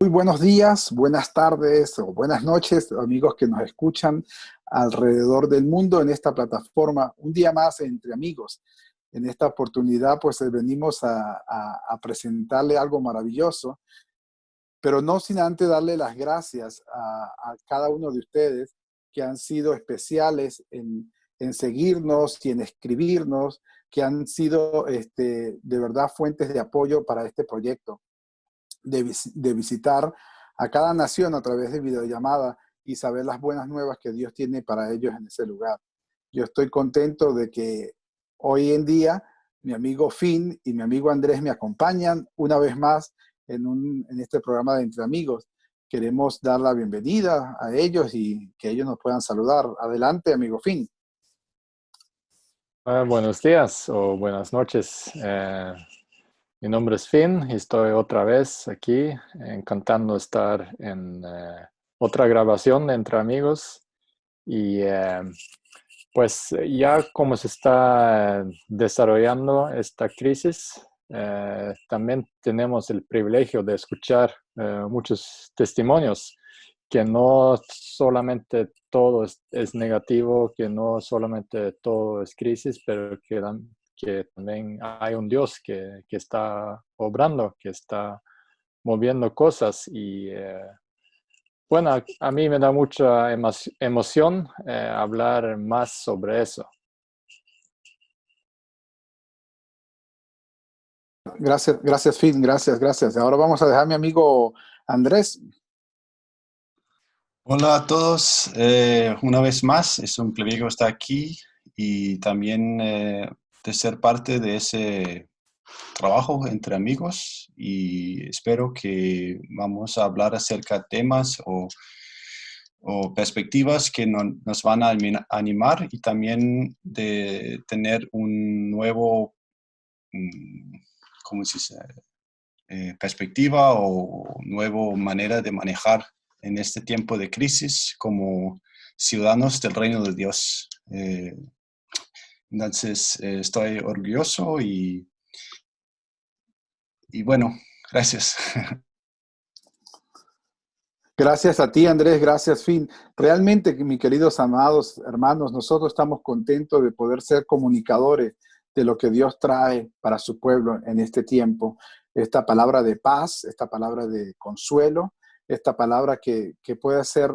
Muy buenos días, buenas tardes o buenas noches, amigos que nos escuchan alrededor del mundo en esta plataforma. Un día más entre amigos. En esta oportunidad, pues venimos a presentarle algo maravilloso, pero no sin antes darle las gracias a cada uno de ustedes que han sido especiales en seguirnos y en escribirnos, que han sido de verdad fuentes de apoyo para este proyecto de visitar a cada nación a través de videollamada y saber las buenas nuevas que Dios tiene para ellos en ese lugar. Yo estoy contento de que hoy en día mi amigo Finn y mi amigo Andrés me acompañan una vez más en este programa de Entre Amigos. Queremos dar la bienvenida a ellos y que ellos nos puedan saludar. Adelante, amigo Finn. Buenos días o buenas noches. Mi nombre es Finn y estoy otra vez aquí, encantando estar en otra grabación de Entre Amigos. Y pues ya como se está desarrollando esta crisis, también tenemos el privilegio de escuchar muchos testimonios, que no solamente todo es negativo, que no solamente todo es crisis, pero que también hay un Dios que está obrando, que está moviendo cosas. Y bueno, a mí me da mucha emoción hablar más sobre eso. Gracias, Finn, gracias. Ahora vamos a dejar a mi amigo Andrés. Hola a todos, una vez más es un privilegio estar aquí y también de ser parte de ese trabajo entre amigos, y espero que vamos a hablar acerca de temas o perspectivas que nos van a animar, y también de tener un nuevo, ¿cómo se dice? Perspectiva o nueva manera de manejar en este tiempo de crisis como ciudadanos del reino de Dios. Entonces, estoy orgulloso y bueno, gracias. Gracias a ti, Andrés, gracias, Finn. Realmente, mis queridos amados hermanos, nosotros estamos contentos de poder ser comunicadores de lo que Dios trae para su pueblo en este tiempo. Esta palabra de paz, esta palabra de consuelo, esta palabra que puede ser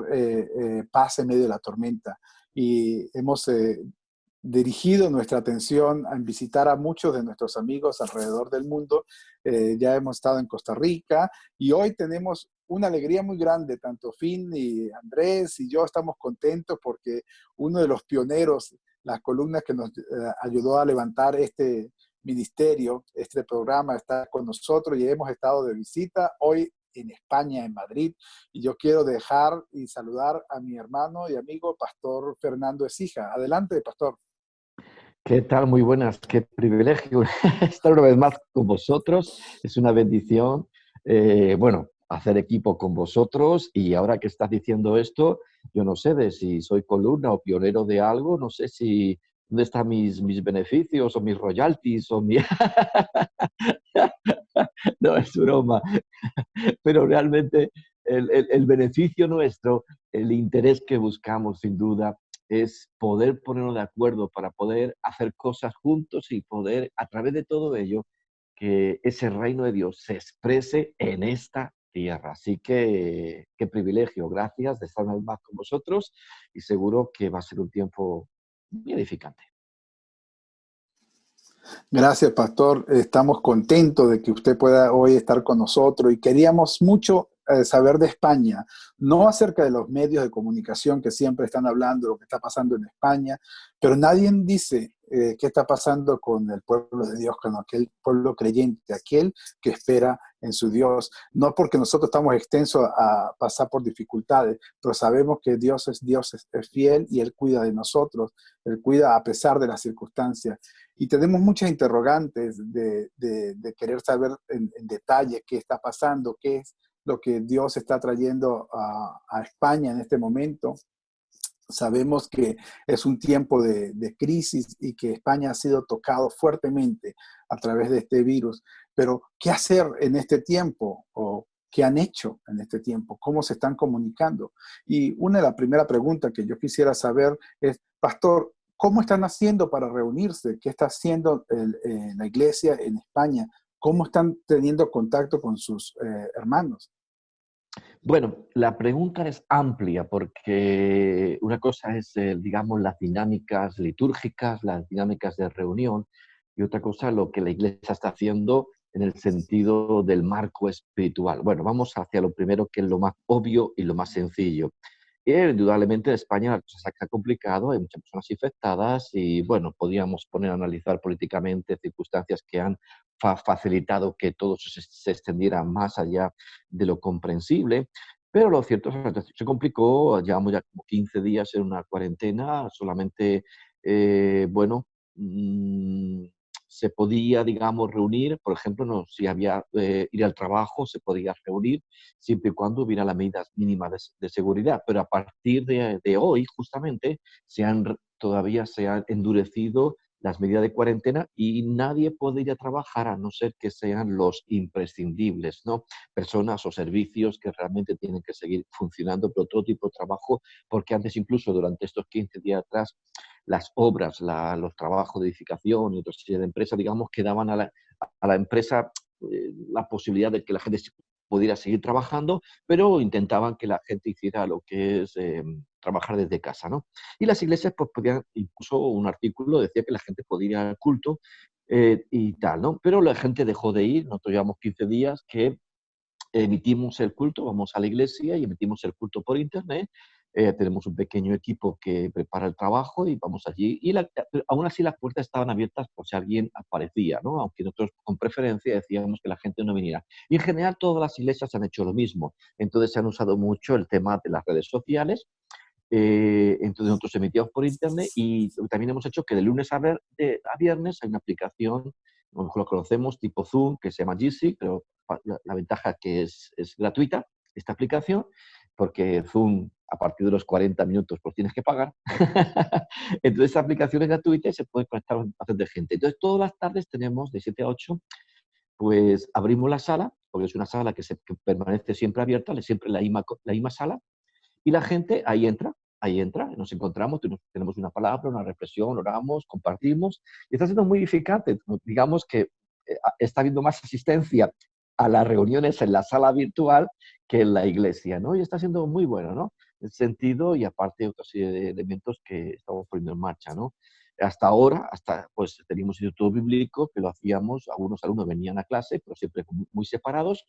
paz en medio de la tormenta. Y hemos dirigido nuestra atención a visitar a muchos de nuestros amigos alrededor del mundo. Ya hemos estado en Costa Rica y hoy tenemos una alegría muy grande. Tanto Finn y Andrés y yo estamos contentos porque uno de los pioneros, las columnas que nos ayudó a levantar este ministerio, este programa, está con nosotros y hemos estado de visita hoy en España, en Madrid. Y yo quiero dejar y saludar a mi hermano y amigo, Pastor Fernando Ecija. Adelante, Pastor. ¿Qué tal? Muy buenas, qué privilegio estar una vez más con vosotros. Es una bendición, bueno, hacer equipo con vosotros. Y ahora que estás diciendo esto, yo no sé de si soy columna o pionero de algo, no sé si dónde están mis beneficios o mis royalties o mi... No, es broma. Pero realmente el beneficio nuestro, el interés que buscamos sin duda, es poder ponernos de acuerdo para poder hacer cosas juntos y poder, a través de todo ello, que ese reino de Dios se exprese en esta tierra. Así que qué privilegio, gracias de estar una vez más con vosotros, y seguro que va a ser un tiempo muy edificante. Gracias, Pastor. Estamos contentos de que usted pueda hoy estar con nosotros y queríamos mucho saber de España, no acerca de los medios de comunicación que siempre están hablando de lo que está pasando en España, pero nadie dice qué está pasando con el pueblo de Dios, con aquel pueblo creyente, aquel que espera en su Dios. No porque nosotros estamos extensos a pasar por dificultades, pero sabemos que Dios es fiel y Él cuida de nosotros, Él cuida a pesar de las circunstancias. Y tenemos muchas interrogantes de querer saber en detalle qué está pasando, qué es lo que Dios está trayendo a España en este momento. Sabemos que es un tiempo de crisis y que España ha sido tocado fuertemente a través de este virus. Pero, ¿qué hacer en este tiempo? ¿O ¿qué han hecho en este tiempo? ¿Cómo se están comunicando? Y una de las primeras preguntas que yo quisiera saber es, pastor, ¿cómo están haciendo para reunirse? ¿Qué está haciendo la iglesia en España? ¿Cómo están teniendo contacto con sus hermanos? Bueno, la pregunta es amplia porque una cosa es, digamos, las dinámicas litúrgicas, las dinámicas de reunión, y otra cosa lo que la iglesia está haciendo en el sentido del marco espiritual. Bueno, vamos hacia lo primero, que es lo más obvio y lo más sencillo. Indudablemente en España la cosa se ha complicado, hay muchas personas infectadas y, bueno, podríamos poner a analizar políticamente circunstancias que han facilitado que todo se extendiera más allá de lo comprensible, pero lo cierto es que se complicó, llevamos ya como 15 días en una cuarentena, solamente, bueno, se podía, digamos, reunir, por ejemplo, no, si había ir al trabajo, se podía reunir, siempre y cuando hubiera las medidas mínimas de seguridad. Pero a partir de hoy, justamente, todavía se han endurecido las medidas de cuarentena y nadie puede ir a trabajar a no ser que sean los imprescindibles, ¿no? Personas o servicios que realmente tienen que seguir funcionando, pero todo tipo de trabajo, porque antes incluso durante estos 15 días atrás, las obras, los trabajos de edificación y otras serie de empresas, digamos, que daban a la empresa la posibilidad de que la gente pudiera seguir trabajando, pero intentaban que la gente hiciera lo que es trabajar desde casa, ¿no? Y las iglesias pues podían, incluso un artículo decía que la gente podía ir al culto y tal, ¿no? Pero la gente dejó de ir, nosotros llevamos 15 días que emitimos el culto, vamos a la iglesia y emitimos el culto por internet. Tenemos un pequeño equipo que prepara el trabajo y vamos allí. Aún así las puertas estaban abiertas por si alguien aparecía, ¿no? Aunque nosotros con preferencia decíamos que la gente no viniera. Y en general todas las iglesias han hecho lo mismo. Entonces se han usado mucho el tema de las redes sociales. Entonces nosotros emitimos por internet y también hemos hecho que de lunes a viernes hay una aplicación, a lo mejor lo conocemos, tipo Zoom, que se llama Jitsi, pero la ventaja que es gratuita esta aplicación, porque Zoom a partir de los 40 minutos pues tienes que pagar. Entonces esta aplicación es gratuita y se puede conectar bastante gente. Entonces todas las tardes tenemos de 7 a 8, pues abrimos la sala, porque es una sala que permanece siempre abierta, siempre la misma sala, y la gente ahí entra, nos encontramos, tenemos una palabra, una reflexión, oramos, compartimos, y está siendo muy edificante. Digamos que está habiendo más asistencia a las reuniones en la sala virtual que en la iglesia, ¿no? Y está siendo muy bueno, ¿no? En ese sentido, y aparte otra serie de elementos que estamos poniendo en marcha, ¿no? Hasta ahora, pues teníamos instituto bíblico que lo hacíamos, algunos alumnos venían a clase, pero siempre muy separados,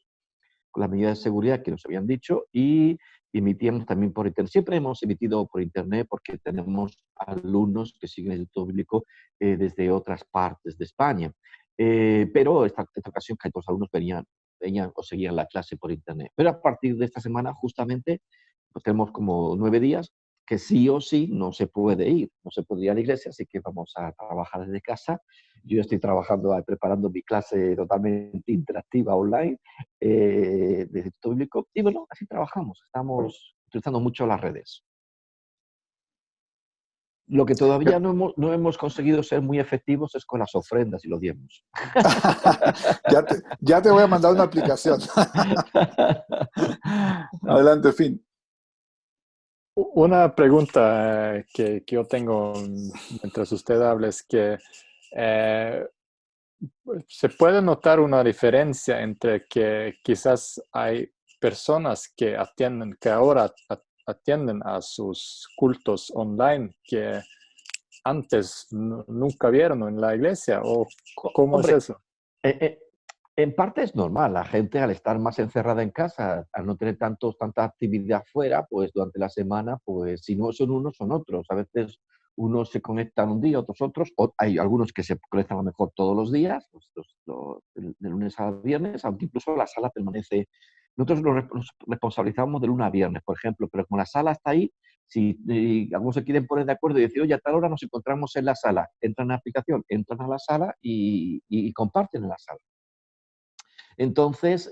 con las medidas de seguridad que nos habían dicho, y emitíamos también por internet. Siempre hemos emitido por internet porque tenemos alumnos que siguen el instituto bíblico desde otras partes de España. Pero esta ocasión casi todos los alumnos venían o seguían la clase por internet. Pero a partir de esta semana, justamente, pues tenemos como 9 días que sí o sí no se puede ir, no se puede ir a la iglesia, así que vamos a trabajar desde casa. Yo estoy trabajando, preparando mi clase totalmente interactiva online de Instituto Bíblico. Y bueno, así trabajamos, estamos utilizando mucho las redes. Lo que todavía no hemos conseguido ser muy efectivos es con las ofrendas y los diezmos. Ya te voy a mandar una aplicación. Adelante, Finn. Una pregunta que yo tengo mientras usted habla es que se puede notar una diferencia entre que quizás hay personas que ahora atienden a sus cultos online que antes nunca vieron en la iglesia, o ¿cómo es eso? Eh, eh, en parte es normal, la gente al estar más encerrada en casa, al no tener tanta actividad fuera, pues durante la semana, pues si no son unos, son otros. A veces unos se conectan un día, otros, o hay algunos que se conectan a lo mejor todos los días, pues, de lunes a viernes, aunque incluso la sala permanece. Nosotros nos responsabilizamos de lunes a viernes, por ejemplo, pero como la sala está ahí, si algunos se quieren poner de acuerdo y decir, oye, a tal hora nos encontramos en la sala, entran a la aplicación, entran a la sala y comparten en la sala. Entonces,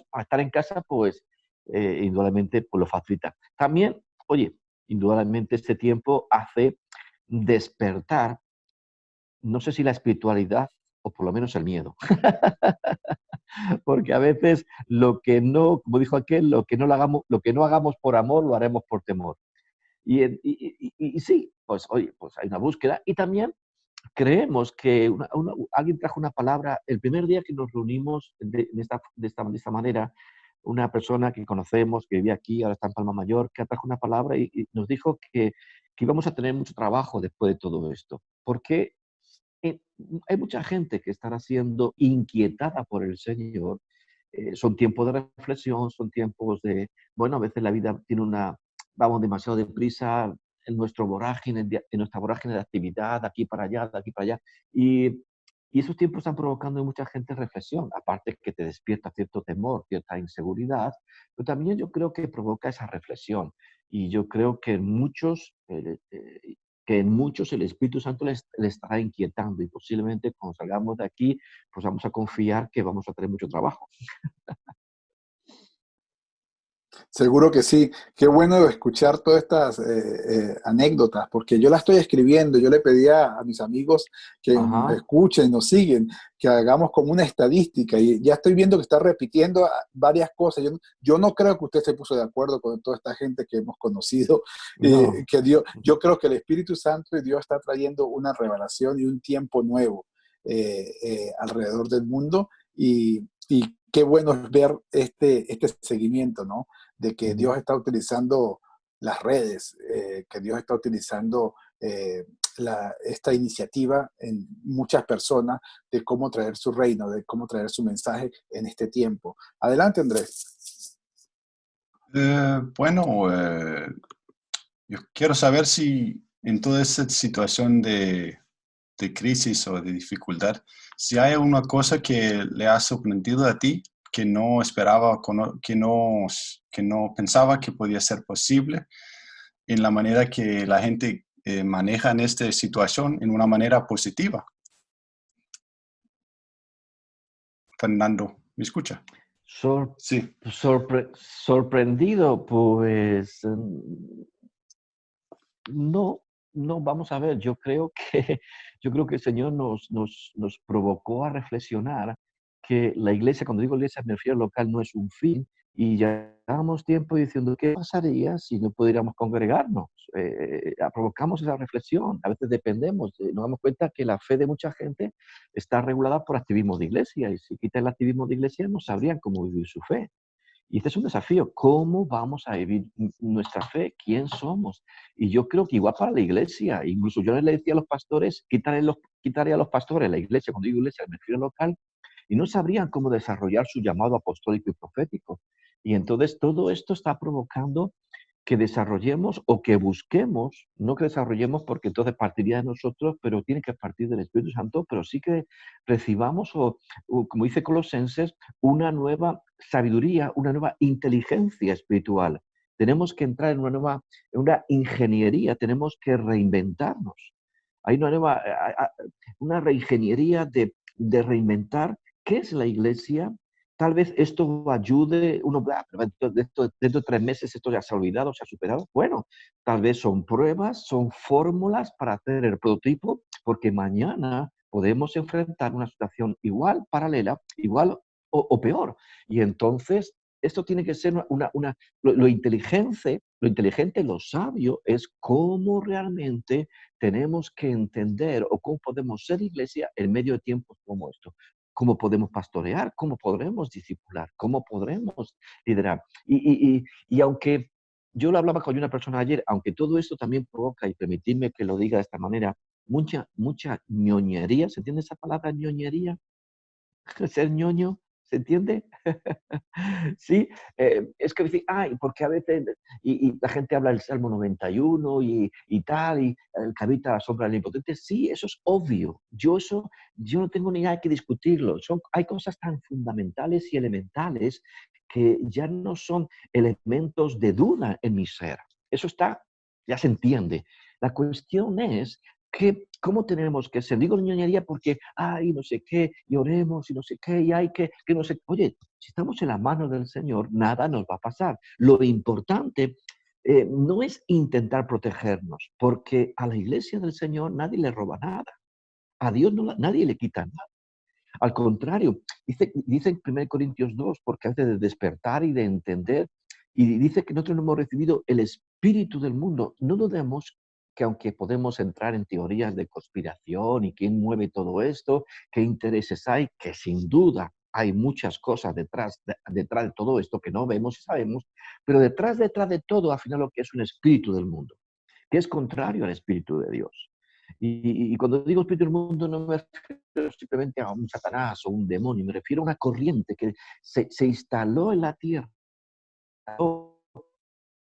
para estar en casa, pues, indudablemente, pues lo facilita. También, oye, indudablemente este tiempo hace despertar, no sé si la espiritualidad o por lo menos el miedo. Porque a veces lo que no, como dijo aquel, lo que no hagamos por amor, lo haremos por temor. Y sí, pues oye, pues hay una búsqueda. Y también creemos que alguien trajo una palabra, el primer día que nos reunimos de esta manera, una persona que conocemos, que vivía aquí, ahora está en Palma Mayor, que trajo una palabra y nos dijo que íbamos a tener mucho trabajo después de todo esto. Porque eh, hay mucha gente que estará siendo inquietada por el Señor. Son tiempos de reflexión, son tiempos de, bueno, a veces la vida tiene vamos demasiado deprisa en nuestra vorágine de actividad, de aquí para allá, de aquí para allá. Y esos tiempos están provocando en mucha gente reflexión, aparte que te despierta cierto temor, cierta inseguridad, pero también yo creo que provoca esa reflexión. Y yo creo que en muchos el Espíritu Santo les estará inquietando y posiblemente cuando salgamos de aquí, pues vamos a confiar que vamos a tener mucho trabajo. Seguro que sí. Qué bueno escuchar todas estas anécdotas, porque yo las estoy escribiendo. Yo le pedía a mis amigos que nos Ajá. escuchen, nos siguen, que hagamos como una estadística. Y ya estoy viendo que está repitiendo varias cosas. Yo no creo que usted se puso de acuerdo con toda esta gente que hemos conocido. No. Que Dios, yo creo que el Espíritu Santo y Dios está trayendo una revelación y un tiempo nuevo alrededor del mundo. Y qué bueno es ver este seguimiento, ¿no? De que Ujú. Dios está utilizando las redes, que Dios está utilizando esta iniciativa en muchas personas de cómo traer su reino, de cómo traer su mensaje en este tiempo. Adelante, Andrés. Bueno, yo quiero saber si en toda esa situación de crisis o de dificultad, si hay una cosa que le ha sorprendido a ti, que no esperaba, que no pensaba que podía ser posible, en la manera que la gente maneja en esta situación en una manera positiva. Fernando, ¿me escucha? Sor- Sí. Sorprendido, pues no, no, vamos a ver, yo creo que el Señor nos provocó a reflexionar que la iglesia, cuando digo iglesia me refiero al local, no es un fin, y ya llevamos tiempo diciendo, ¿qué pasaría si no pudiéramos congregarnos? Provocamos esa reflexión, a veces dependemos, nos damos cuenta que la fe de mucha gente está regulada por activismo de iglesia, y si quitan el activismo de iglesia no sabrían cómo vivir su fe. Y este es un desafío. ¿Cómo vamos a vivir nuestra fe? ¿Quién somos? Y yo creo que igual para la iglesia, incluso yo le decía a los pastores, quitaré a los pastores la iglesia, cuando digo iglesia me refiero local, y no sabrían cómo desarrollar su llamado apostólico y profético. Y entonces todo esto está provocando que desarrollemos o que busquemos, no que desarrollemos porque entonces partiría de nosotros, pero tiene que partir del Espíritu Santo, pero sí que recibamos, o como dice Colosenses, una nueva sabiduría, una nueva inteligencia espiritual. Tenemos que entrar en una ingeniería, tenemos que reinventarnos. Hay una reingeniería de reinventar qué es la iglesia. Tal vez esto ayude, pero dentro de 3 meses esto ya se ha olvidado, se ha superado. Bueno, tal vez son pruebas, son fórmulas para hacer el prototipo, porque mañana podemos enfrentar una situación igual, paralela, igual o peor. Y entonces, esto tiene que ser lo inteligente, lo sabio, es cómo realmente tenemos que entender o cómo podemos ser iglesia en medio de tiempos como estos. Cómo podemos pastorear, cómo podremos discipular, cómo podremos liderar. Y aunque yo lo hablaba con una persona ayer, aunque todo esto también provoca, y permitidme que lo diga de esta manera, mucha ñoñería, ¿se entiende esa palabra ñoñería? Ser ñoño, ¿se entiende? Sí, es que decir, ay, porque a veces, y la gente habla del Salmo 91 y tal, y el que habita a la sombra del impotente, sí, eso es obvio, yo no tengo ni nada que discutirlo, hay cosas tan fundamentales y elementales que ya no son elementos de duda en mi ser, eso está, ya se entiende. La cuestión es ¿cómo tenemos que ser? Digo ñoñería porque, ay, no sé qué, y oremos y no sé qué, y hay que no sé. Oye, si estamos en la mano del Señor, nada nos va a pasar. Lo importante no es intentar protegernos, porque a la iglesia del Señor nadie le roba nada. A Dios nadie le quita nada. Al contrario, dice en 1 Corintios 2, porque hace de despertar y de entender, y dice que nosotros no hemos recibido el espíritu del mundo. No dudemos que aunque podemos entrar en teorías de conspiración y quién mueve todo esto, qué intereses hay, que sin duda hay muchas cosas detrás de todo esto que no vemos y sabemos, pero detrás de todo, al final lo que es un espíritu del mundo, que es contrario al espíritu de Dios. Y cuando digo espíritu del mundo no me refiero simplemente a un Satanás o un demonio, me refiero a una corriente que se instaló en la tierra,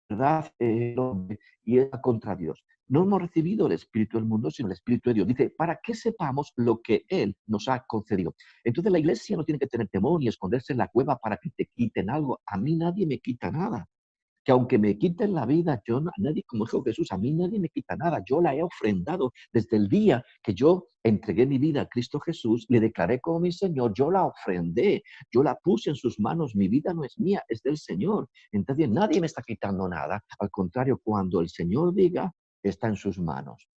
¿verdad? Y es contra Dios. No hemos recibido el espíritu del mundo, sino el espíritu de Dios. Dice, para que sepamos lo que Él nos ha concedido. Entonces la iglesia no tiene que tener temor ni esconderse en la cueva para que te quiten algo. A mí nadie me quita nada. Que aunque me quiten la vida, nadie, como dijo Jesús, a mí nadie me quita nada. Yo la he ofrendado desde el día que yo entregué mi vida a Cristo Jesús, le declaré como mi Señor, yo la ofrendé, yo la puse en sus manos. Mi vida no es mía, es del Señor. Entonces nadie me está quitando nada. Al contrario, cuando el Señor diga, está en sus manos.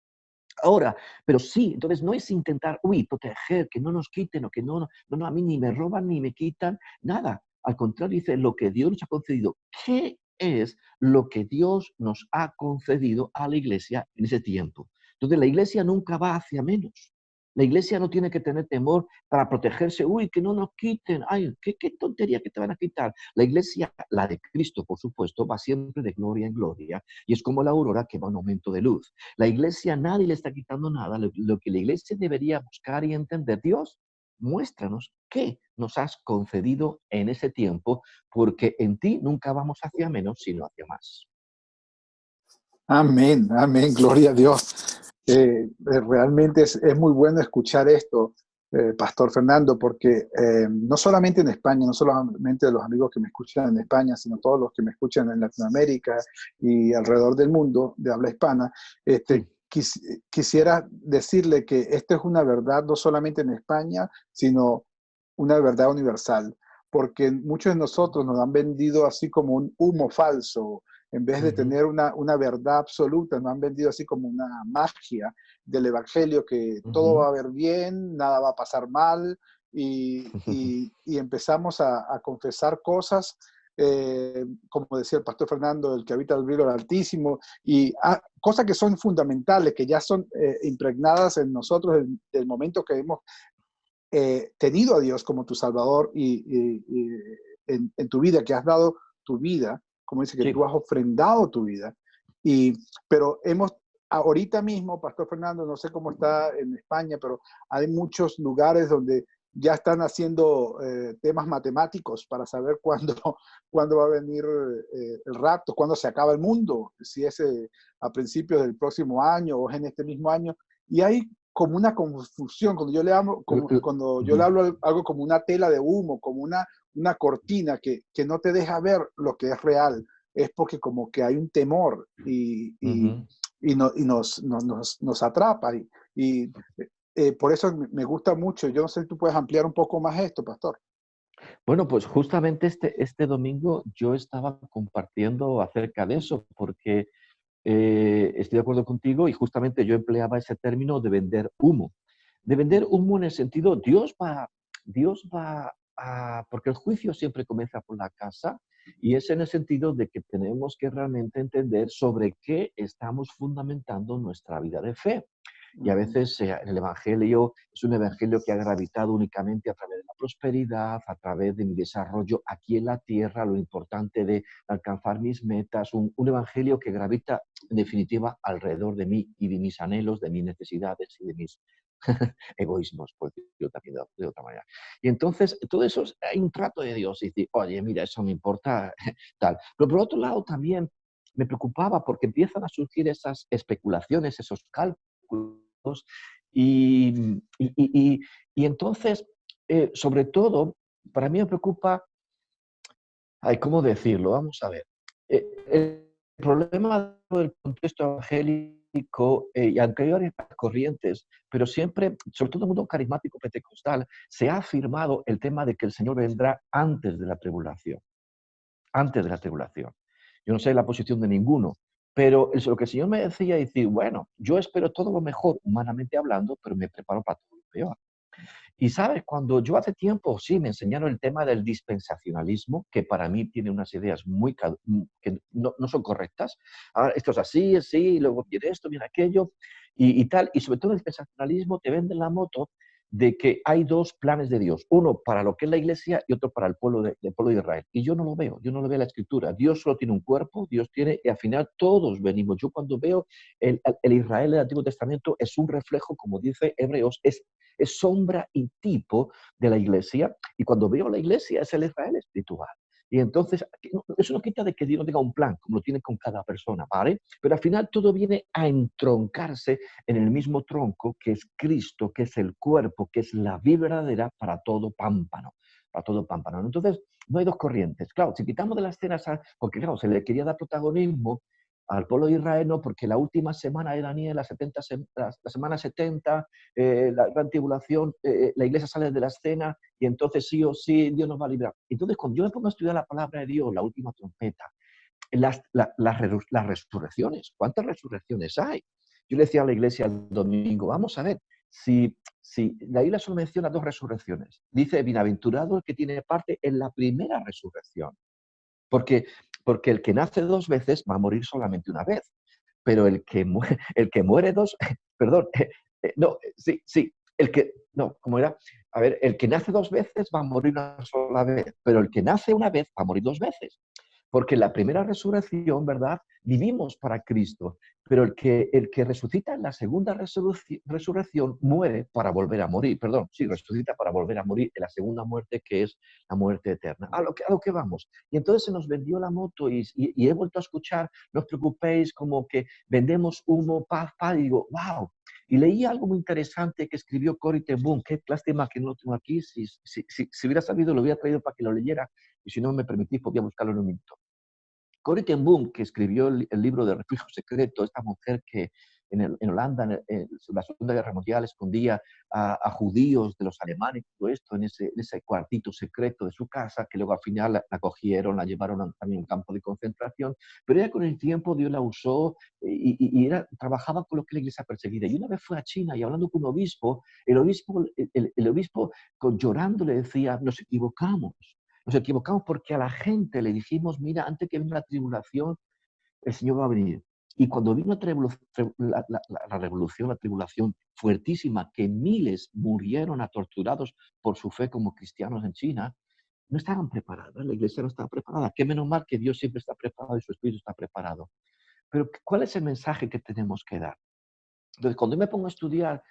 Ahora, pero sí, entonces no es intentar, proteger, que no nos quiten o que no, a mí ni me roban ni me quitan, nada. Al contrario, dice lo que Dios nos ha concedido. ¿Qué es lo que Dios nos ha concedido a la iglesia en ese tiempo? Entonces, la iglesia nunca va hacia menos. La iglesia no tiene que tener temor para protegerse. Que no nos quiten. Ay, qué tontería que te van a quitar. La iglesia, la de Cristo, por supuesto, va siempre de gloria en gloria y es como la aurora que va a un aumento de luz. La iglesia, nadie le está quitando nada. Lo que la iglesia debería buscar y entender, Dios, muéstranos qué nos has concedido en ese tiempo, porque en ti nunca vamos hacia menos, sino hacia más. Amén, amén, gloria a Dios. Realmente es muy bueno escuchar esto, Pastor Fernando, porque no solamente en España, no solamente los amigos que me escuchan en España, sino todos los que me escuchan en Latinoamérica y alrededor del mundo de habla hispana, Sí. quisiera decirle que esta es una verdad no solamente en España, sino una verdad universal, porque muchos de nosotros nos han vendido así como un humo falso. En vez de tener una verdad absoluta, nos han vendido así como una magia del evangelio, que todo va a ver bien, nada va a pasar mal, y empezamos a confesar cosas, como decía el pastor Fernando, el que habita el río del Altísimo, y cosas que son fundamentales, que ya son impregnadas en nosotros del momento que hemos tenido a Dios como tu Salvador y en tu vida, que has dado tu vida, como dice que Sí. tú has ofrendado tu vida. Pero ahorita mismo, Pastor Fernando, no sé cómo está en España, pero hay muchos lugares donde ya están haciendo temas matemáticos para saber cuándo va a venir el rapto, cuándo se acaba el mundo, si es a principios del próximo año o es en este mismo año. Y hay como una confusión, cuando yo le hablo algo como una tela de humo, como una cortina que no te deja ver lo que es real, es porque como que hay un temor y nos atrapa. Por eso me gusta mucho. Yo no sé si tú puedes ampliar un poco más esto, Pastor. Bueno, pues justamente este domingo yo estaba compartiendo acerca de eso, porque estoy de acuerdo contigo y justamente yo empleaba ese término de vender humo. De vender humo en el sentido, porque el juicio siempre comienza por la casa y es en el sentido de que tenemos que realmente entender sobre qué estamos fundamentando nuestra vida de fe. Y a veces el Evangelio es un Evangelio que ha gravitado únicamente a través de la prosperidad, a través de mi desarrollo aquí en la tierra, lo importante de alcanzar mis metas, un Evangelio que gravita en definitiva alrededor de mí y de mis anhelos, de mis necesidades y de mis egoísmos, por decirlo también de otra manera. Y entonces, todo eso hay un trato de Dios y decir, oye, mira, eso me importa, tal. Pero por otro lado también me preocupaba porque empiezan a surgir esas especulaciones, esos cálculos, y entonces, sobre todo, para mí me preocupa, ¿cómo decirlo? Vamos a ver. El problema del contexto evangélico y anteriores corrientes, pero siempre, sobre todo en el mundo carismático pentecostal, se ha afirmado el tema de que el Señor vendrá antes de la tribulación. Antes de la tribulación. Yo no sé la posición de ninguno, pero lo que el Señor me decía es decir, bueno, yo espero todo lo mejor humanamente hablando, pero me preparo para todo lo peor. Y sabes, cuando yo hace tiempo, sí, me enseñaron el tema del dispensacionalismo, que para mí tiene unas ideas que no son correctas. Ahora, esto es así, luego viene esto, viene aquello, y tal. Y sobre todo el dispensacionalismo te vende la moto de que hay dos planes de Dios, uno para lo que es la iglesia y otro para el pueblo del pueblo de Israel. Y yo no lo veo, yo no lo veo en la escritura. Dios solo tiene un cuerpo, Dios tiene, y al final todos venimos. Yo cuando veo el Israel del Antiguo Testamento es un reflejo, como dice Hebreos, es sombra y tipo de la iglesia, y cuando veo la iglesia es el Israel espiritual. Y entonces, eso no quita de que Dios no tenga un plan, como lo tiene con cada persona, ¿vale? Pero al final todo viene a entroncarse en el mismo tronco, que es Cristo, que es el cuerpo, que es la vida verdadera para todo pámpano. Para todo pámpano. Entonces, no hay dos corrientes. Claro, si quitamos de las escenas, porque claro, se le quería dar protagonismo al pueblo de Israel, no, porque la última semana de Daniel, la semana 70, la gran tribulación, la iglesia sale de la escena y entonces sí o sí Dios nos va a librar. Entonces, cuando yo me pongo a estudiar la palabra de Dios, la última trompeta, las resurrecciones, ¿cuántas resurrecciones hay? Yo le decía a la iglesia el domingo, vamos a ver, si la Biblia solo menciona dos resurrecciones, dice, bienaventurado el que tiene parte en la primera resurrección. Porque, porque el que nace dos veces va a morir solamente una vez, pero el que muere dos, perdón, no, sí, no, ¿cómo era? A ver, el que nace dos veces va a morir una sola vez, pero el que nace una vez va a morir dos veces. Porque en la primera resurrección, ¿verdad? Vivimos para Cristo, pero el que resucita en la segunda resurrección muere para volver a morir. Perdón, sí, resucita para volver a morir en la segunda muerte, que es la muerte eterna. A lo que vamos. Y entonces se nos vendió la moto y he vuelto a escuchar, no os preocupéis, como que vendemos humo, paz, y digo, wow. Y leí algo muy interesante que escribió Corrie ten Boom. Qué lástima que no lo tengo aquí. Si hubiera sabido, lo hubiera traído para que lo leyera. Y si no me permitís, podía buscarlo en un minuto. Corrie ten Boom, que escribió el libro de Refugio Secreto, esta mujer que en Holanda, en la Segunda Guerra Mundial, escondía a judíos de los alemanes, todo esto en ese cuartito secreto de su casa, que luego al final la cogieron, la llevaron también a un campo de concentración, pero ella con el tiempo Dios la usó y trabajaba con lo que la iglesia perseguida. Y una vez fue a China y hablando con un obispo, el obispo llorando le decía, nos equivocamos. Nos equivocamos porque a la gente le dijimos, mira, antes que venga la tribulación, el Señor va a venir. Y cuando vino la revolución, la tribulación fuertísima, que miles murieron torturados por su fe como cristianos en China, no estaban preparadas, la iglesia no estaba preparada. Qué menos mal que Dios siempre está preparado y su Espíritu está preparado. Pero ¿cuál es el mensaje que tenemos que dar? Entonces, cuando me pongo a estudiar,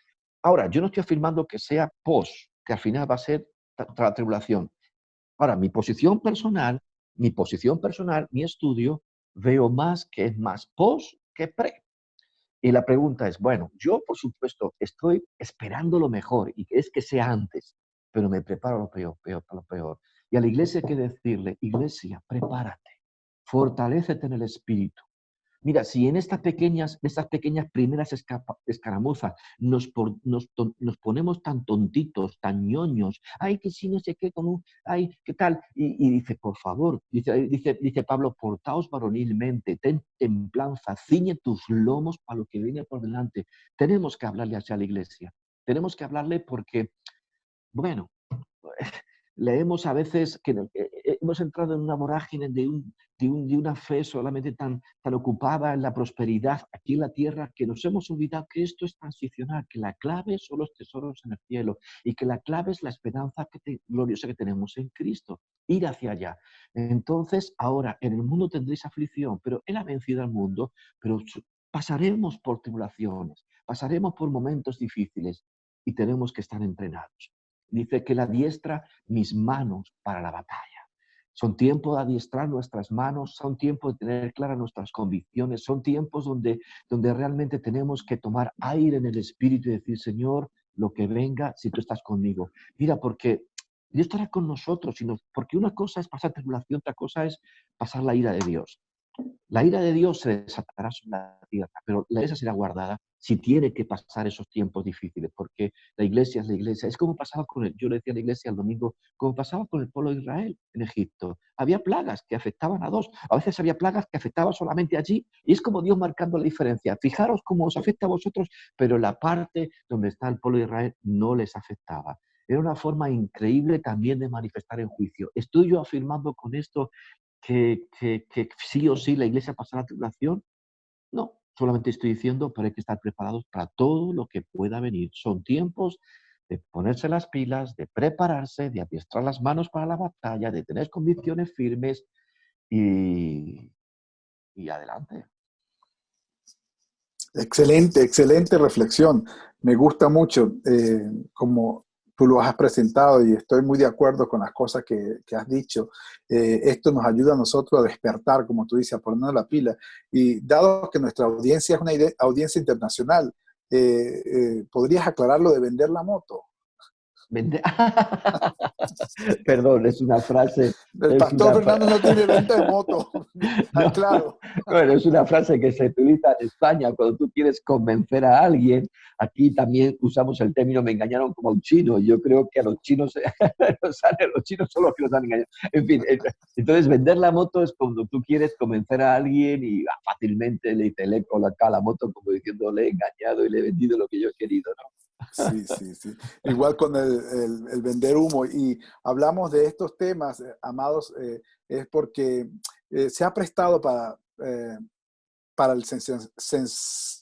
ahora, yo no estoy afirmando que sea post, que al final va a ser la tribulación. Ahora, mi posición personal, mi estudio, veo más que es más post que pre. Y la pregunta es, bueno, yo por supuesto estoy esperando lo mejor y es que sea antes, pero me preparo lo para lo peor. Y a la iglesia hay que decirle, iglesia, prepárate, fortalécete en el espíritu. Mira, si en estas pequeñas primeras escaramuzas nos ponemos tan tontitos, tan ñoños, ay, que si no sé qué, ay, ¿qué tal? Y dice, por favor, dice Pablo, portaos varonilmente, ten templanza, ciñe tus lomos para lo que viene por delante. Tenemos que hablarle hacia la iglesia. Tenemos que hablarle porque, bueno, leemos a veces que hemos entrado en una vorágine de una fe solamente tan ocupada en la prosperidad aquí en la tierra, que nos hemos olvidado que esto es transicional, que la clave son los tesoros en el cielo y que la clave es la esperanza gloriosa que tenemos en Cristo, ir hacia allá. Entonces, ahora, en el mundo tendréis aflicción, pero Él ha vencido al mundo, pero pasaremos por tribulaciones, pasaremos por momentos difíciles y tenemos que estar entrenados. Dice que la diestra mis manos para la batalla. Son tiempos de adiestrar nuestras manos, son tiempos de tener claras nuestras convicciones, son tiempos donde realmente tenemos que tomar aire en el espíritu y decir, Señor, lo que venga, si tú estás conmigo. Mira, porque Dios estará con nosotros, porque una cosa es pasar tribulación, otra cosa es pasar la ira de Dios. La ira de Dios se desatará sobre la tierra, pero la iglesia será guardada si tiene que pasar esos tiempos difíciles, porque la iglesia es la iglesia. Es como pasaba yo le decía a la iglesia el domingo, como pasaba con el pueblo de Israel en Egipto. Había plagas que afectaban a dos, a veces había plagas que afectaban solamente allí, y es como Dios marcando la diferencia. Fijaros cómo os afecta a vosotros, pero la parte donde está el pueblo de Israel no les afectaba. Era una forma increíble también de manifestar en juicio. ¿Estoy yo afirmando con esto que sí o sí la iglesia pasará tribulación? No, solamente estoy diciendo que hay que estar preparados para todo lo que pueda venir. Son tiempos de ponerse las pilas, de prepararse, de adiestrar las manos para la batalla, de tener convicciones firmes y, y adelante. Excelente, excelente reflexión. Me gusta mucho como tú lo has presentado y estoy muy de acuerdo con las cosas que has dicho. Esto nos ayuda a nosotros a despertar, como tú dices, a ponernos la pila. Y dado que nuestra audiencia es una audiencia internacional, ¿podrías aclarar lo de vender la moto? Perdón, es una frase. El Es pastor una, Fernando no tiene venta de moto. no, Claro. bueno, es una frase que se utiliza en España cuando tú quieres convencer a alguien. Aquí también usamos el término me engañaron como a un chino. Yo creo que a los chinos, los chinos son los que nos han engañado. En fin, entonces vender la moto es cuando tú quieres convencer a alguien y fácilmente le dice, le coloca la moto como diciendo le he engañado y le he vendido lo que yo he querido, ¿no? Sí, sí, sí. Igual con el vender humo. Y hablamos de estos temas, amados, es porque se ha prestado para el Sensacionalismo.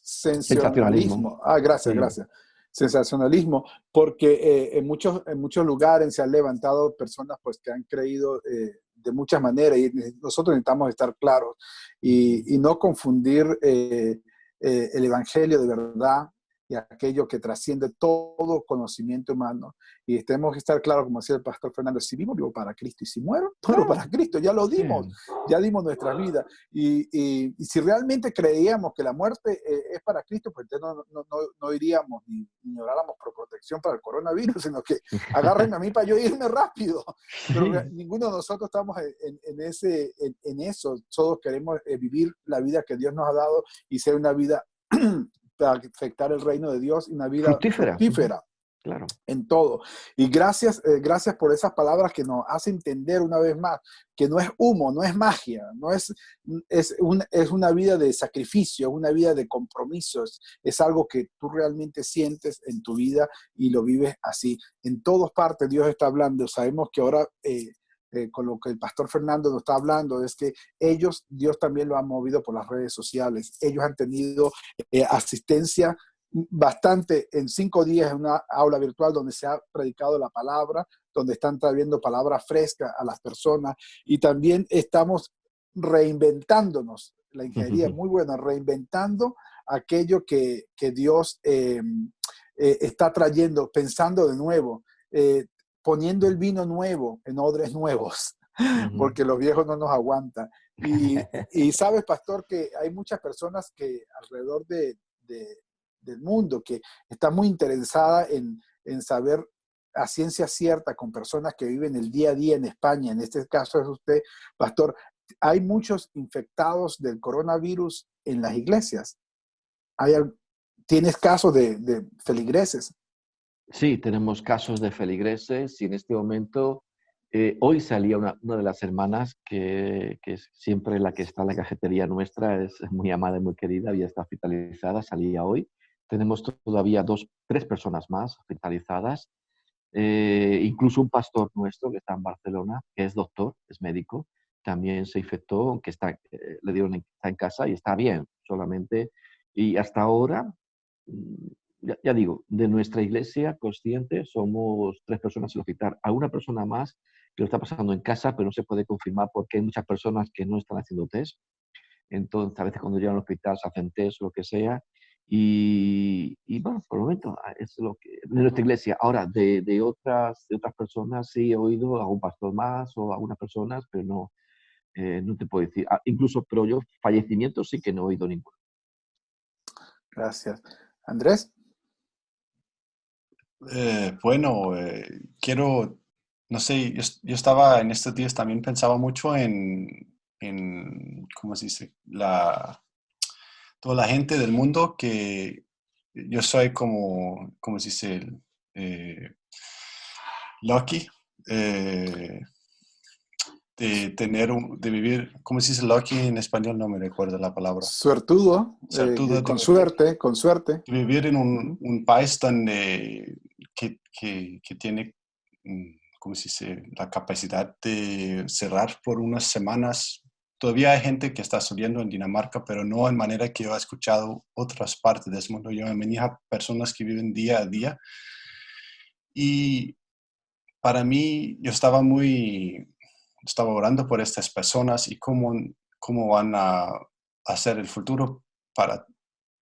sensacionalismo. Ah, gracias, Sí. gracias. Sensacionalismo, porque en muchos lugares se han levantado personas pues, que han creído de muchas maneras y nosotros necesitamos estar claros y no confundir el evangelio de verdad y aquello que trasciende todo conocimiento humano. Y tenemos que estar claros, como decía el pastor Fernando, si vivo para Cristo y si muero para Cristo, ya lo dimos, ya dimos nuestra vida. Y si realmente creíamos que la muerte es para Cristo, pues entonces no iríamos ni oráramos por protección para el coronavirus, sino que agárrenme a mí para yo irme rápido. Pero ninguno de nosotros estamos en eso. Todos queremos vivir la vida que Dios nos ha dado y ser una vida para afectar el reino de Dios y una vida fructífera. Claro. En todo. Y gracias por esas palabras que nos hacen entender una vez más que no es humo, no es magia, no es una vida de sacrificio, es una vida de compromisos, es algo que tú realmente sientes en tu vida y lo vives así. En todas partes Dios está hablando. Sabemos que ahora con lo que el pastor Fernando nos está hablando es que Dios también lo ha movido por las redes sociales. Ellos han tenido asistencia bastante en 5 días en una aula virtual donde se ha predicado la palabra, donde están trayendo palabra fresca a las personas y también estamos reinventándonos. La ingeniería es muy buena, reinventando aquello que Dios está trayendo, pensando de nuevo, poniendo el vino nuevo en odres nuevos, porque los viejos no nos aguantan. Y sabes, pastor, que hay muchas personas que alrededor del mundo que está muy interesada en saber a ciencia cierta con personas que viven el día a día en España, en este caso es usted, pastor, hay muchos infectados del coronavirus en las iglesias. ¿Tienes casos de feligreses? Sí, tenemos casos de feligreses y en este momento, hoy salía una de las hermanas que es siempre la que está en la cafetería nuestra, es muy amada y muy querida, ya está hospitalizada, salía hoy. Tenemos todavía 3 personas más hospitalizadas, incluso un pastor nuestro que está en Barcelona, que es doctor, es médico, también se infectó, aunque está en casa y está bien, solamente. Y hasta ahora, ya digo, de nuestra iglesia consciente somos 3 personas en el hospital. Alguna persona más que lo está pasando en casa, pero no se puede confirmar porque hay muchas personas que no están haciendo test. Entonces, a veces cuando llegan al hospital se hacen test o lo que sea. Y bueno, por el momento es lo que de nuestra iglesia. Ahora, de otras personas sí he oído a un pastor más o a algunas personas, pero no te puedo decir. Incluso, pero yo fallecimientos sí que no he oído ninguno. Gracias. Andrés. Bueno, quiero, no sé, yo estaba en estos días también pensaba mucho ¿cómo se dice? Toda la gente del mundo que yo soy como se dice, lucky, de vivir, ¿cómo se dice lucky en español? No me recuerdo la palabra. Suertudo, Suertudo con suerte, con suerte. de vivir en Ujú. un país donde que tiene, ¿cómo se dice?, la capacidad de cerrar por unas semanas. Todavía hay gente que está subiendo en Dinamarca, pero no en manera que yo he escuchado otras partes del mundo. Yo me manejo personas que viven día a día. Y para mí, yo estaba orando por estas personas y cómo van a hacer el futuro para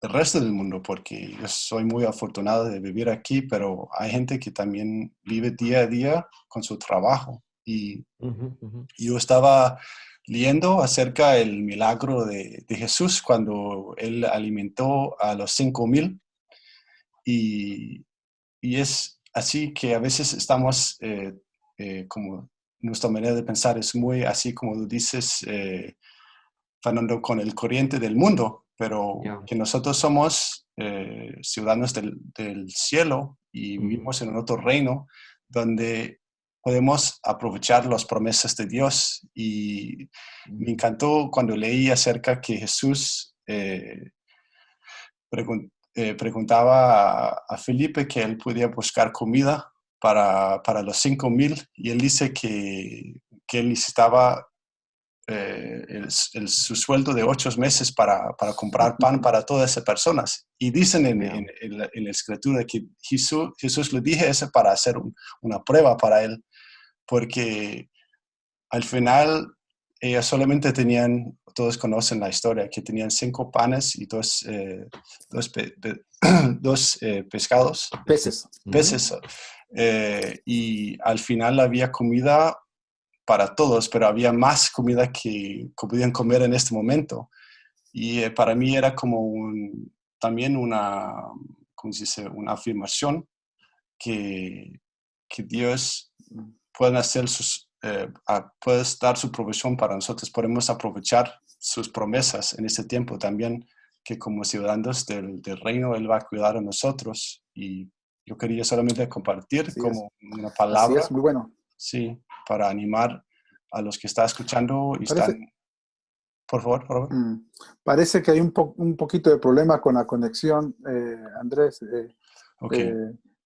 el resto del mundo, porque yo soy muy afortunado de vivir aquí, pero hay gente que también vive día a día con su trabajo. Y Ujú, ujú. yo estaba leyendo acerca del milagro de Jesús cuando él alimentó a los 5,000 y, y es así que a veces estamos como nuestra manera de pensar es muy así como tú dices, Fernando, con el corriente del mundo, pero Ya. que nosotros somos ciudadanos del cielo y Ujú, vivimos en un otro reino donde podemos aprovechar las promesas de Dios. Y me ujú. encantó cuando leí acerca que Jesús preguntaba a Felipe que él podía buscar comida para los 5,000 y él dice que él necesitaba su sueldo de 8 meses para comprar pan para todas esas personas. Y dicen Ya. en la escritura que Jesús le dije eso para hacer una prueba para él, porque al final ellos solamente tenían, todos conocen la historia, que tenían 5 panes y dos pescados, Peces. Ujú. peces. Y al final había comida para todos, pero había más comida que podían comer en este momento. Y para mí era como también ¿cómo se dice?, una afirmación que, que Dios puede hacer puede dar su provisión para nosotros. Podemos aprovechar sus promesas en este tiempo también, que como ciudadanos del reino, Él va a cuidar a nosotros. Y yo quería solamente compartir como una Así palabra, es, muy bueno. sí, para animar a los que están escuchando y están, Parece, por favor, Robert. mm, parece que hay un poquito de problema con la conexión, Andrés, Ok, eh,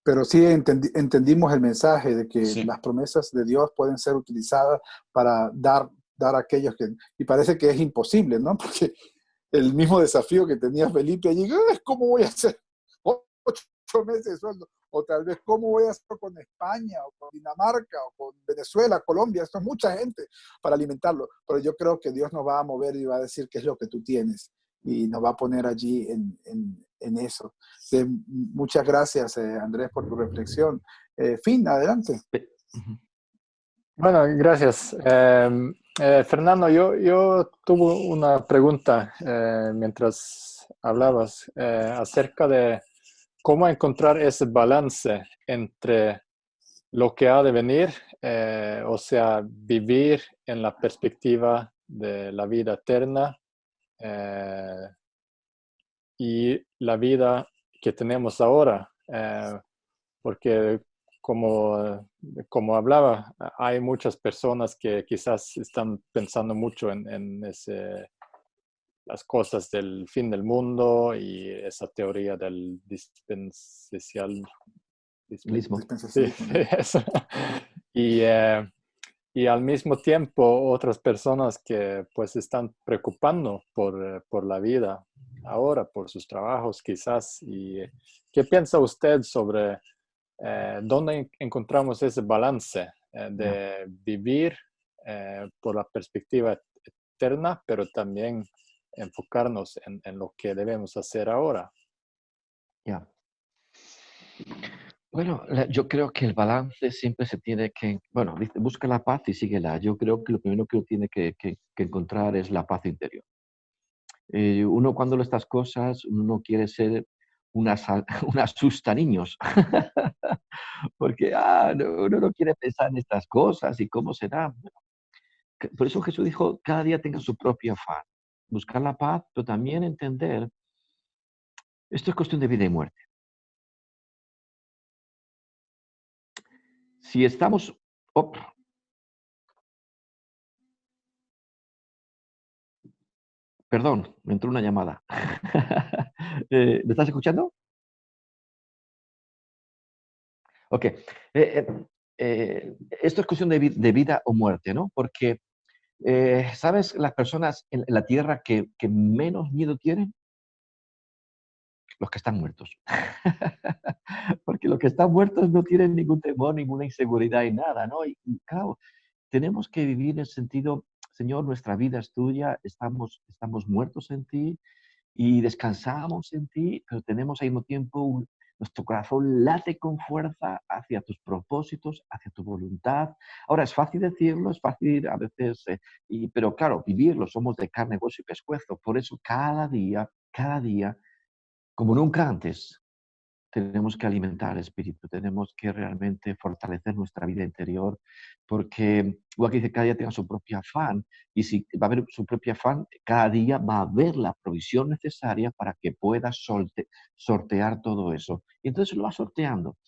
pero sí entendimos el mensaje de que sí, las promesas de Dios pueden ser utilizadas para dar a aquellos que... Y parece que es imposible, ¿no? Porque el mismo desafío que tenía Felipe allí, ¿cómo voy a hacer 8 meses de sueldo? O tal vez, ¿cómo voy a hacer con España, o con Dinamarca, o con Venezuela, Colombia? Esto es mucha gente para alimentarlo. Pero yo creo que Dios nos va a mover y va a decir qué es lo que tú tienes. Y nos va a poner allí en eso. Muchas gracias, Andrés, por tu reflexión. Fin, adelante. Ujú. Bueno, gracias. Fernando, yo tuve una pregunta mientras hablabas acerca de cómo encontrar ese balance entre lo que ha de venir, o sea, vivir en la perspectiva de la vida eterna eh, y la vida que tenemos ahora. Porque como hablaba, hay muchas personas que quizás están pensando mucho en las cosas del fin del mundo y esa teoría del Lismo. sí, Dispensacionalismo. eso. Y, eh, y al mismo tiempo otras personas que pues están preocupando por la vida ahora, por sus trabajos quizás. ¿Y qué piensa usted sobre dónde encontramos ese balance Ya. de vivir por la perspectiva eterna, pero también enfocarnos en lo que debemos hacer ahora? Ya. Bueno, yo creo que el balance siempre se tiene que, bueno, dice, busca la paz y síguela. Yo creo que lo primero que uno tiene que encontrar es la paz interior. Uno cuando lee estas cosas, uno no quiere ser un asustaniños, porque uno no quiere pensar en estas cosas y cómo será. Por eso Jesús dijo, cada día tenga su propio afán. Buscar la paz, pero también entender Esto es cuestión de vida y muerte. Si estamos... oh, perdón, me entró una llamada. ¿Me estás escuchando? Ok. Esto es cuestión de vida o muerte, ¿no? Porque, ¿sabes las personas en la Tierra que menos miedo tienen? Los que están muertos. Porque los que están muertos no tienen ningún temor, ninguna inseguridad y nada, ¿no? Y claro, tenemos que vivir en el sentido, Señor, nuestra vida es tuya, estamos muertos en ti y descansamos en ti, pero tenemos al mismo tiempo nuestro corazón late con fuerza hacia tus propósitos, hacia tu voluntad. Ahora, es fácil decirlo, es fácil a veces, pero claro, vivirlo, somos de carne, hueso y pescuezo. Por eso cada día, como nunca antes, tenemos que alimentar el espíritu, tenemos que realmente fortalecer nuestra vida interior, porque igual que dice, cada día tenga su propio afán, y si va a haber su propio afán, cada día va a haber la provisión necesaria para que pueda sortear todo eso. Y entonces lo va sorteando.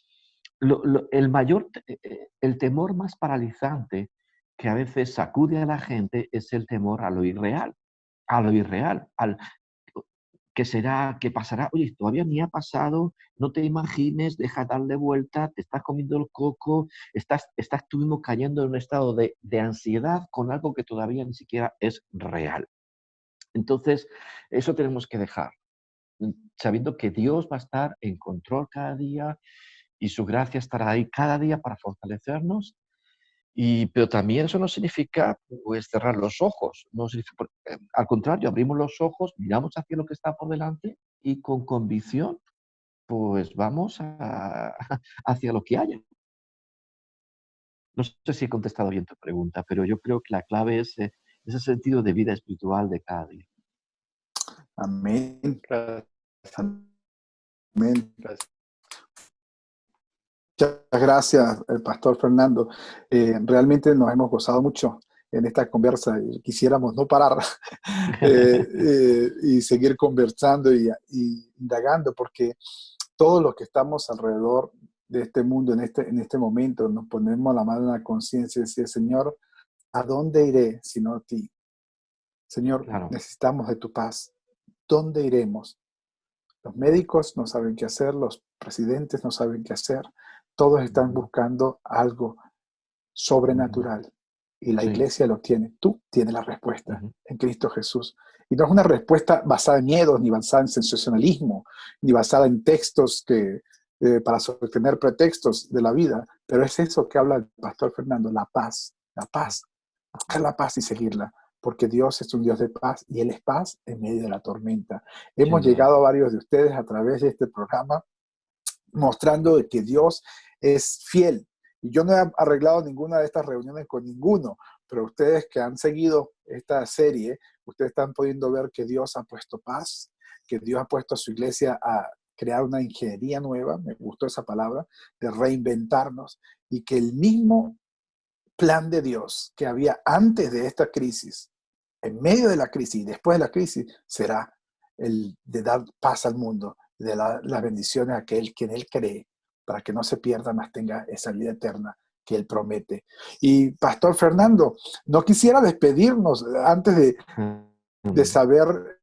El temor más paralizante que a veces sacude a la gente es el temor a lo irreal, ¿qué será? ¿Qué pasará? Oye, todavía ni ha pasado, no te imagines, deja darle vuelta, te estás comiendo el coco, estás tú mismo cayendo en un estado de ansiedad con algo que todavía ni siquiera es real. Entonces, eso tenemos que dejar, sabiendo que Dios va a estar en control cada día y su gracia estará ahí cada día para fortalecernos. Pero también eso no significa pues, cerrar los ojos. No significa, al contrario, abrimos los ojos, miramos hacia lo que está por delante y con convicción, pues vamos hacia lo que haya. No sé si he contestado bien tu pregunta, pero yo creo que la clave es ese sentido de vida espiritual de cada día. Amén. Gracias. Amén. Gracias. Muchas gracias, Pastor Fernando. Realmente nos hemos gozado mucho en esta conversa y quisiéramos no parar y seguir conversando y indagando, porque todos los que estamos alrededor de este mundo en este momento nos ponemos la mano en la conciencia y decir, Señor, ¿a dónde iré sino a ti? Señor, Claro. necesitamos de tu paz. ¿Dónde iremos? Los médicos no saben qué hacer, los presidentes no saben qué hacer. Todos están buscando algo sobrenatural y la Sí. iglesia lo tiene. Tú tienes la respuesta Ujú. en Cristo Jesús. Y no es una respuesta basada en miedos, ni basada en sensacionalismo, ni basada en textos para sostener pretextos de la vida, pero es eso que habla el pastor Fernando, la paz, buscar la paz y seguirla, porque Dios es un Dios de paz y Él es paz en medio de la tormenta. Hemos Sin duda. llegado a varios de ustedes a través de este programa mostrando que Dios es fiel. Y yo no he arreglado ninguna de estas reuniones con ninguno, pero ustedes que han seguido esta serie, ustedes están pudiendo ver que Dios ha puesto paz, que Dios ha puesto a su iglesia a crear una ingeniería nueva, me gustó esa palabra, de reinventarnos, y que el mismo plan de Dios que había antes de esta crisis, en medio de la crisis y después de la crisis, será el de dar paz al mundo, de las bendiciones a aquel quien Él cree, para que no se pierda, más tenga esa vida eterna que Él promete. Y Pastor Fernando, no quisiera despedirnos antes de saber,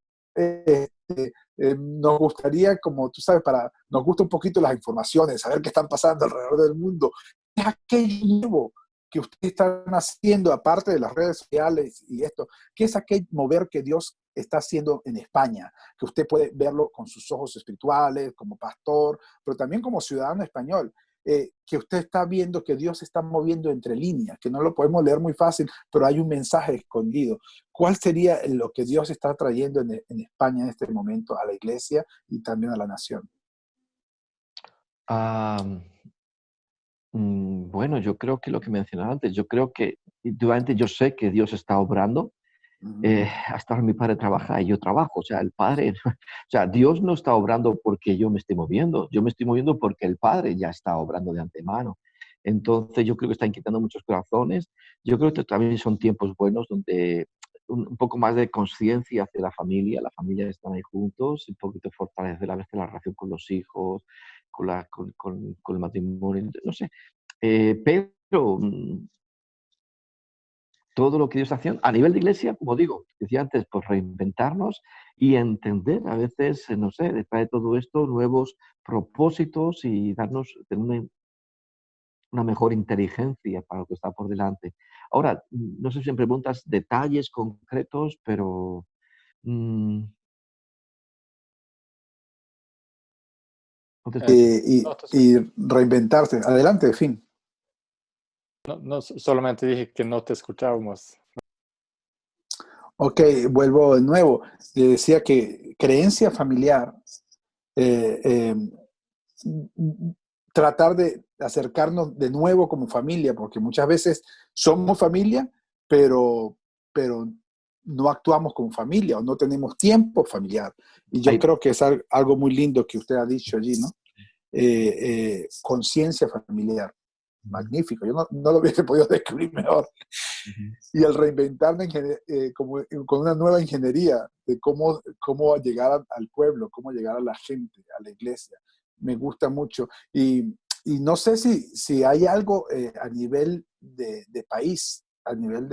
nos gustaría, como tú sabes, nos gusta un poquito las informaciones, saber qué están pasando alrededor del mundo. ¿Es aquello nuevo que ustedes están haciendo, aparte de las redes sociales y esto? ¿Qué es aquel mover que Dios está haciendo en España? Que usted puede verlo con sus ojos espirituales, como pastor, pero también como ciudadano español. Que usted está viendo que Dios está moviendo entre líneas, que no lo podemos leer muy fácil, pero hay un mensaje escondido. ¿Cuál sería lo que Dios está trayendo en España en este momento a la iglesia y también a la nación? Bueno, yo creo que lo que mencionaba antes, yo creo que, indudablemente yo sé que Dios está obrando. Hasta ahora mi padre trabaja y yo trabajo, o sea, el padre, o sea, Dios no está obrando porque yo me estoy moviendo, yo me estoy moviendo porque el padre ya está obrando de antemano. Entonces yo creo que está inquietando muchos corazones. Yo creo que también son tiempos buenos donde un poco más de conciencia hacia la familia están ahí juntos, un poquito fortalecer a veces la relación con los hijos, con el matrimonio, no sé. Pero todo lo que Dios está haciendo, a nivel de iglesia, como digo, decía antes, pues reinventarnos y entender a veces, no sé, detrás de todo esto, nuevos propósitos y tener una mejor inteligencia para lo que está por delante. Ahora, no sé si me preguntas detalles concretos, pero no te escucho. No, te Y escucho. reinventarse. Adelante, fin. No, solamente dije que no te escuchábamos. Ok, vuelvo de nuevo. Le decía que creencia familiar, eh, eh, tratar de acercarnos de nuevo como familia, porque muchas veces somos familia, pero no actuamos como familia o no tenemos tiempo familiar. Y yo Hay, creo que es algo muy lindo que usted ha dicho allí, ¿no? Conciencia familiar. Magnífico, yo no lo hubiese podido describir mejor. Ujú. Y el reinventarme como, con una nueva ingeniería de cómo llegar al pueblo, cómo llegar a la gente, a la iglesia. Me gusta mucho. Y no sé si hay algo a nivel de país, a nivel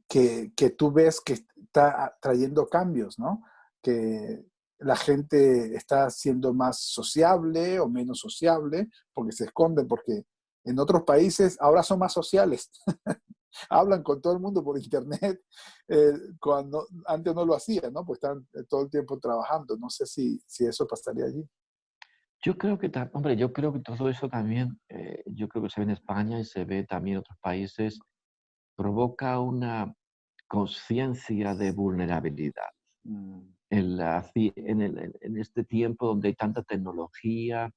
que tú ves que está trayendo cambios, ¿no? Que la gente está siendo más sociable o menos sociable porque se esconden, porque en otros países ahora son más sociales. Hablan con todo el mundo por internet, cuando antes no lo hacían, ¿no? Pues están todo el tiempo trabajando. No sé si eso pasaría allí. Yo creo que, hombre, yo creo que todo eso también, yo creo que se ve en España y se ve también en otros países, provoca una conciencia de vulnerabilidad. Mm. En este tiempo donde hay tanta tecnología,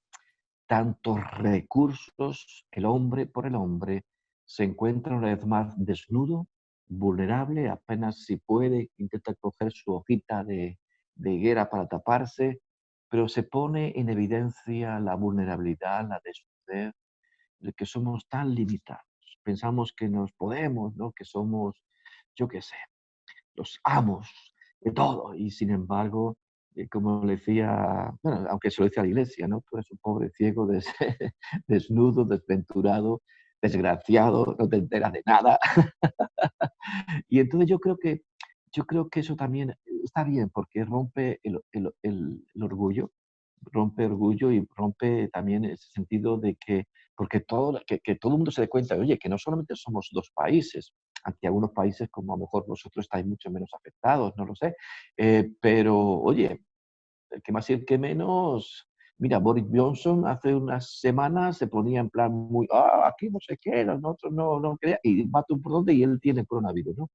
tantos recursos, el hombre por el hombre se encuentra una vez más desnudo, vulnerable, apenas si puede, intenta coger su hojita de higuera para taparse, pero se pone en evidencia la vulnerabilidad, la desnudez, de que somos tan limitados. Pensamos que nos podemos, ¿no? Que somos, yo qué sé, los amos de todo. Y sin embargo, como le decía, bueno, aunque se lo decía a la iglesia, ¿no? Tú eres un pobre ciego, desnudo, desventurado, desgraciado, no te enteras de nada. Y entonces yo creo que eso también está bien, porque rompe el orgullo y rompe también ese sentido de que, porque que todo el mundo se dé cuenta, oye, que no solamente somos dos países, aunque algunos países como a lo mejor vosotros estáis mucho menos afectados, no lo sé, pero oye, el que más y el que menos, mira, Boris Johnson hace unas semanas se ponía en plan muy, aquí no sé qué, nosotros no quería, y va tú por donde y él tiene coronavirus, ¿no?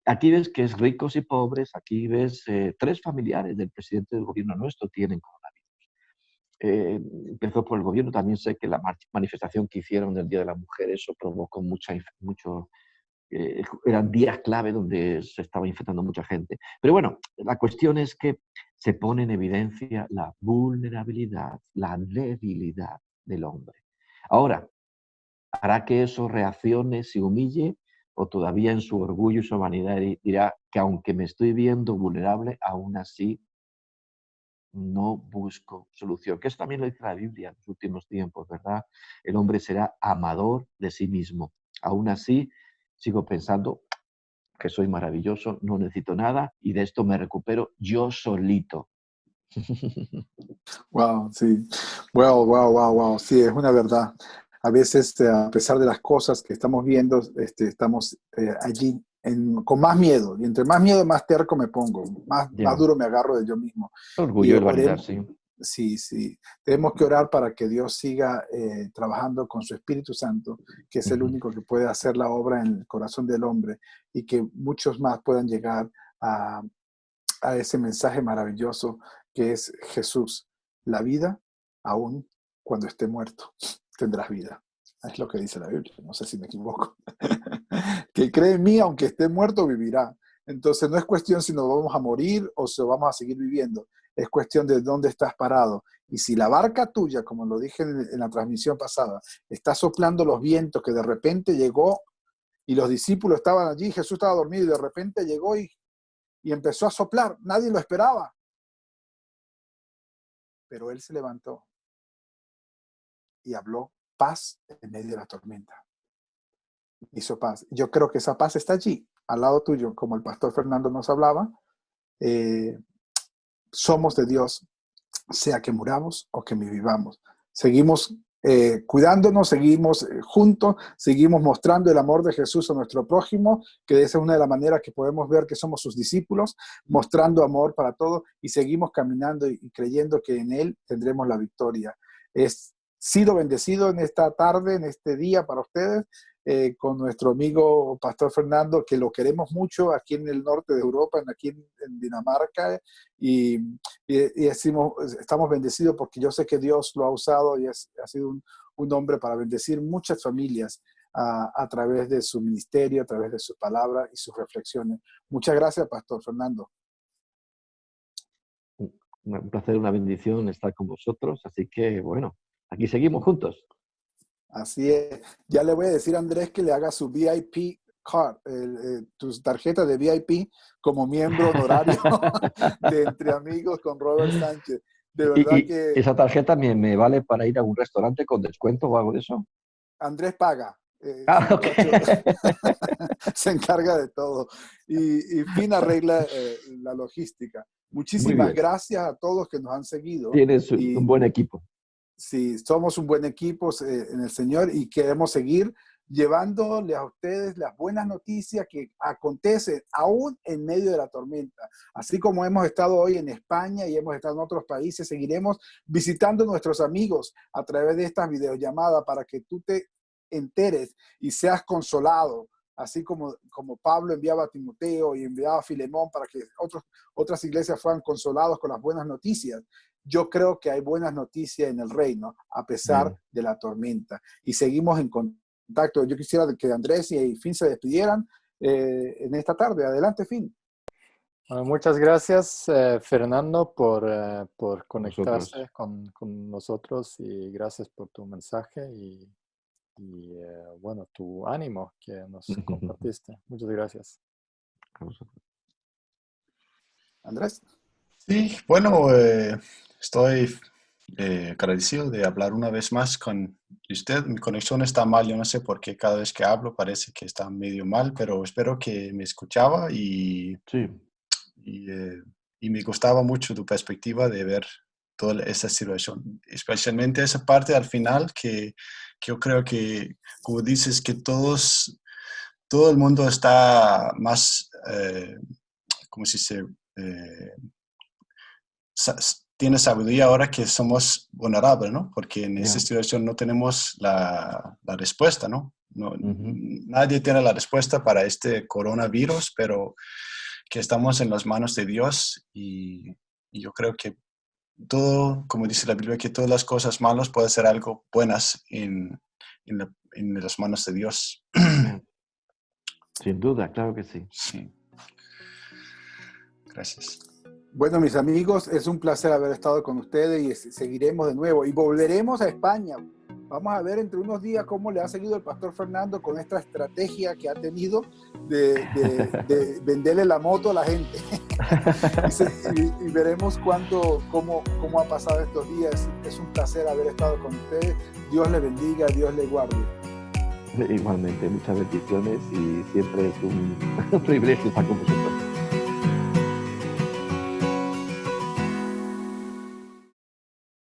Aquí ves que es ricos y pobres, aquí ves 3 familiares del presidente del gobierno nuestro tienen coronavirus. Empezó por el gobierno, también sé que la manifestación que hicieron del Día de la Mujer, eso provocó mucho, eran días clave donde se estaba infectando mucha gente. Pero bueno, la cuestión es que se pone en evidencia la vulnerabilidad, la debilidad del hombre. Ahora, ¿hará que eso reaccione, se humille o todavía en su orgullo y su vanidad dirá que aunque me estoy viendo vulnerable, aún así no busco solución? Que eso también lo dice la Biblia en los últimos tiempos, ¿verdad? El hombre será amador de sí mismo. Aún así, sigo pensando que soy maravilloso, no necesito nada y de esto me recupero yo solito. Wow, sí. Wow. Sí, es una verdad. A veces, a pesar de las cosas que estamos viendo, estamos allí con más miedo. Y entre más miedo, más terco me pongo, más Ya, duro me agarro de yo mismo. Y orgullo y vanidad, oremos, sí. sí. Tenemos que orar para que Dios siga trabajando con su Espíritu Santo, que es el Ujú. único que puede hacer la obra en el corazón del hombre y que muchos más puedan llegar a, a ese mensaje maravilloso que es Jesús. La vida, aún cuando esté muerto, tendrás vida. Es lo que dice la Biblia, no sé si me equivoco. Que cree en mí, aunque esté muerto, vivirá. Entonces no es cuestión si nos vamos a morir o si vamos a seguir viviendo. Es cuestión de dónde estás parado. Y si la barca tuya, como lo dije en la transmisión pasada, está soplando los vientos que de repente llegó y los discípulos estaban allí, Jesús estaba dormido y de repente llegó y empezó a soplar. Nadie lo esperaba. Pero él se levantó y habló paz en medio de la tormenta. Hizo paz. Yo creo que esa paz está allí, al lado tuyo, como el pastor Fernando nos hablaba. Somos de Dios, sea que muramos o que vivamos. Seguimos cuidándonos, seguimos juntos, seguimos mostrando el amor de Jesús a nuestro prójimo, que esa es una de las maneras que podemos ver que somos sus discípulos, mostrando amor para todos, y seguimos caminando y creyendo que en Él tendremos la victoria. He sido bendecido en esta tarde, en este día para ustedes, con nuestro amigo Pastor Fernando, que lo queremos mucho aquí en el norte de Europa, aquí en Dinamarca, y estamos bendecidos porque yo sé que Dios lo ha usado y ha sido un hombre para bendecir muchas familias a través de su ministerio, a través de su palabra y sus reflexiones. Muchas gracias, Pastor Fernando. Un placer, una bendición estar con vosotros, así que bueno, aquí seguimos juntos. Así es. Ya le voy a decir a Andrés que le haga su VIP card, tus tarjetas de VIP como miembro honorario de Entre Amigos con Robert Sánchez. De verdad que... ¿Esa tarjeta me vale para ir a un restaurante con descuento o algo de eso? Andrés paga. Okay. Se encarga de todo. Y Fin arregla la logística. Muchísimas gracias a todos que nos han seguido. Tienes un buen equipo. Sí, somos un buen equipo en el Señor y queremos seguir llevándole a ustedes las buenas noticias que acontecen aún en medio de la tormenta. Así como hemos estado hoy en España y hemos estado en otros países, seguiremos visitando a nuestros amigos a través de estas videollamadas para que tú te enteres y seas consolado, así como Pablo enviaba a Timoteo y enviaba a Filemón para que otras iglesias fueran consolados con las buenas noticias. Yo creo que hay buenas noticias en el reino, a pesar de la tormenta. Y seguimos en contacto. Yo quisiera que Andrés y Fin se despidieran en esta tarde. Adelante, Fin. Bueno, muchas gracias, Fernando, por conectarse con nosotros, y gracias por tu mensaje y bueno, tu ánimo que nos compartiste. Muchas gracias. Andrés. Sí, bueno, estoy agradecido de hablar una vez más con usted. Mi conexión está mal, yo no sé por qué cada vez que hablo parece que está medio mal, pero espero que me escuchaba y me gustaba mucho tu perspectiva de ver toda esa situación, especialmente esa parte al final que yo creo que, como dices, que todo el mundo está más, ¿cómo se dice? Tiene sabiduría ahora que somos vulnerables, ¿no? Porque en esta situación no tenemos la respuesta, ¿no? Nadie tiene la respuesta para este coronavirus, pero que estamos en las manos de Dios y yo creo que todo, como dice la Biblia, que todas las cosas malas pueden ser algo buenas en las manos de Dios. Sin duda, claro que sí. Sí. Gracias. Bueno, mis amigos, es un placer haber estado con ustedes y seguiremos de nuevo y volveremos a España. Vamos a ver entre unos días cómo le ha seguido el pastor Fernando con esta estrategia que ha tenido de venderle la moto a la gente. y veremos cómo ha pasado estos días. Es un placer haber estado con ustedes. Dios les bendiga, Dios les guarde. Igualmente, muchas bendiciones y siempre es un privilegio estar con vosotros.